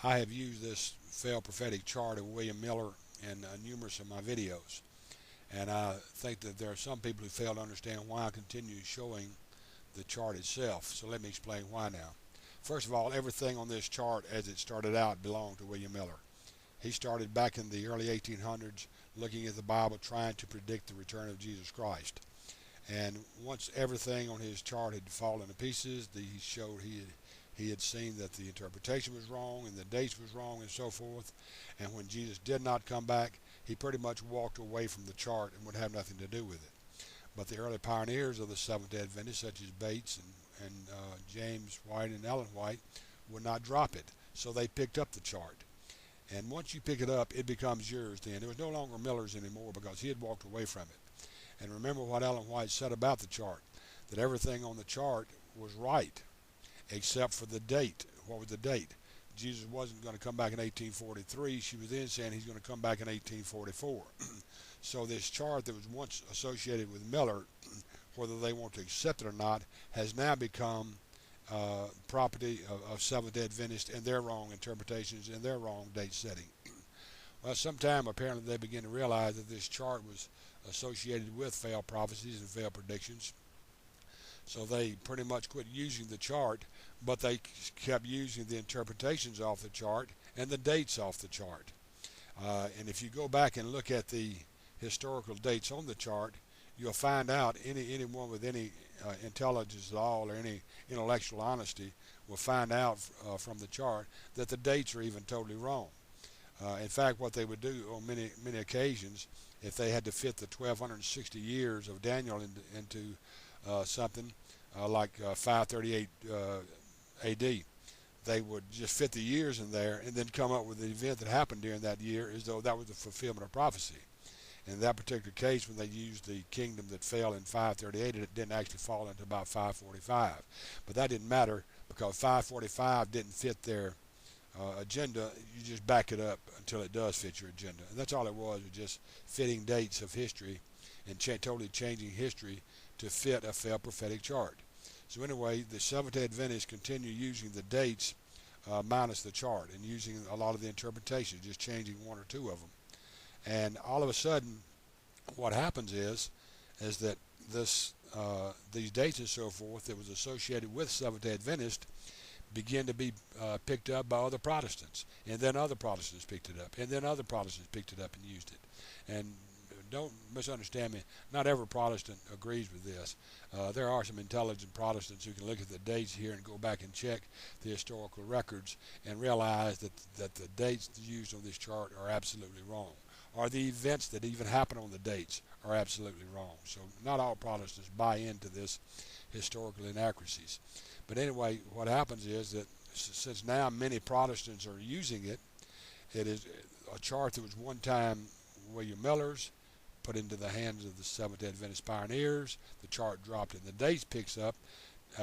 I have used this failed prophetic chart of William Miller in numerous of my videos. And I think that there are some people who fail to understand why I continue showing the chart itself. So let me explain why now. First of all, everything on this chart as it started out belonged to William Miller. He started back in the early 1800s looking at the Bible trying to predict the return of Jesus Christ. And once everything on his chart had fallen to pieces, he showed he had seen that the interpretation was wrong and the dates was wrong and so forth. And when Jesus did not come back, he pretty much walked away from the chart and would have nothing to do with it. But the early pioneers of the Seventh-day Adventists, such as Bates and James White and Ellen White, would not drop it. So they picked up the chart. And once you pick it up, it becomes yours then. It was no longer Miller's anymore because he had walked away from it. And remember what Ellen White said about the chart, that everything on the chart was right, except for the date. What was the date? Jesus wasn't going to come back in 1843. She was then saying he's going to come back in 1844. So this chart that was once associated with Miller, whether they want to accept it or not, has now become property of Seventh-day Adventists and their wrong interpretations and their wrong date setting. Well, sometime apparently they begin to realize that this chart was associated with failed prophecies and failed predictions. So they pretty much quit using the chart, but they kept using the interpretations off the chart and the dates off the chart. And if you go back and look at the historical dates on the chart, you'll find out anyone with any intelligence at all or any intellectual honesty will find out from the chart that the dates are even totally wrong. In fact, what they would do on many occasions, if they had to fit the 1260 years of Daniel into something like 538 AD, they would just fit the years in there and then come up with the event that happened during that year as though that was the fulfillment of prophecy. In that particular case, when they used the kingdom that fell in 538, it didn't actually fall into about 545. But that didn't matter because 545 didn't fit their agenda. You just back it up until it does fit your agenda. And that's all it was just fitting dates of history and totally changing history to fit a failed prophetic chart. So anyway, the Seventh-day Adventists continue using the dates minus the chart and using a lot of the interpretations, just changing one or two of them. And all of a sudden, what happens is that these dates and so forth that was associated with Seventh-day Adventists begin to be picked up by other Protestants, and then other Protestants picked it up, and then other Protestants picked it up and used it. And don't misunderstand me, not every Protestant agrees with this. There are some intelligent Protestants who can look at the dates here and go back and check the historical records and realize that the dates used on this chart are absolutely wrong, or the events that even happen on the dates are absolutely wrong. So not all Protestants buy into this historical inaccuracies. But anyway, what happens is that since now many Protestants are using it, it is a chart that was one time William Miller's, put into the hands of the Seventh-day Adventist pioneers. The chart dropped and the dates picks up.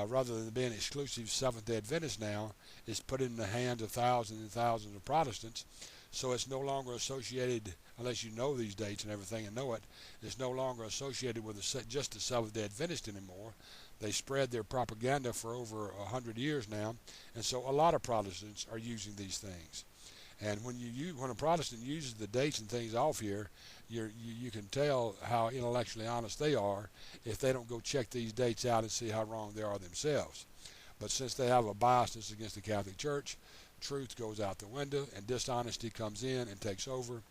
Rather than being exclusive Seventh-day Adventist now, it's put in the hands of thousands and thousands of Protestants. So it's no longer associated, unless you know these dates and everything and know it, it's no longer associated with just the Seventh-day Adventist anymore. They spread their propaganda for over 100 years now, and so a lot of Protestants are using these things. And when a Protestant uses the dates and things off here, you can tell how intellectually honest they are if they don't go check these dates out and see how wrong they are themselves. But since they have a biasness against the Catholic Church, truth goes out the window and dishonesty comes in and takes over.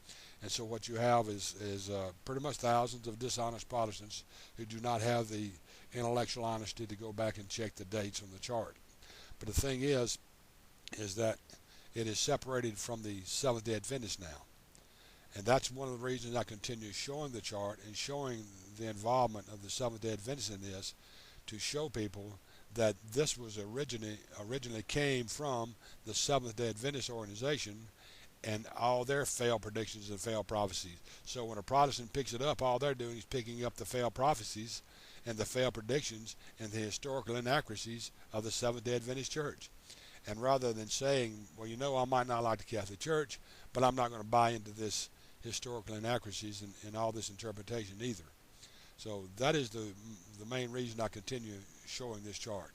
And so what you have is pretty much thousands of dishonest Protestants who do not have the intellectual honesty to go back and check the dates on the chart. But the thing is that it is separated from the Seventh-day Adventists now. And that's one of the reasons I continue showing the chart and showing the involvement of the Seventh-day Adventists in this, to show people that this was originally came from the Seventh-day Adventist organization and all their failed predictions and failed prophecies. So when a Protestant picks it up, all they're doing is picking up the failed prophecies and the failed predictions and the historical inaccuracies of the Seventh-day Adventist Church. And rather than saying, well, you know, I might not like the Catholic Church, but I'm not going to buy into this historical inaccuracies and all this interpretation either. So that is the main reason I continue showing this chart.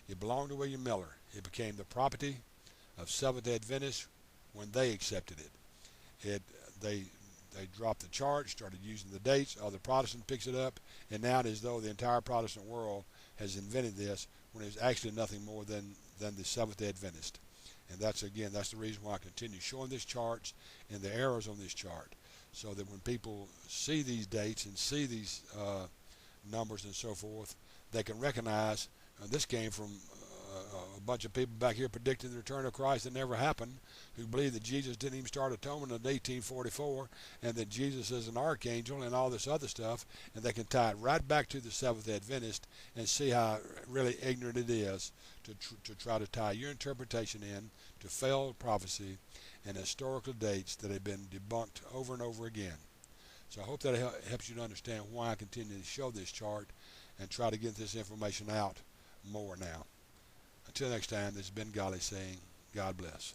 It belonged to William Miller. It became the property of Seventh-day Adventists when they accepted it. They they dropped the chart, started using the dates. Other Protestant picks it up, and now it is as though the entire Protestant world has invented this when it's actually nothing more than the Seventh-day Adventist. And that's the reason why I continue showing these charts and the errors on this chart, so that when people see these dates and see these numbers and so forth, they can recognize this came from a bunch of people back here predicting the return of Christ that never happened, who believe that Jesus didn't even start atonement until 1844, and that Jesus is an archangel and all this other stuff, and they can tie it right back to the Seventh-day Adventist and see how really ignorant it is to try to tie your interpretation in to failed prophecy and historical dates that have been debunked over and over again. So I hope that helps you to understand why I continue to show this chart and try to get this information out more now. Until next time, this has been Golly saying, God bless.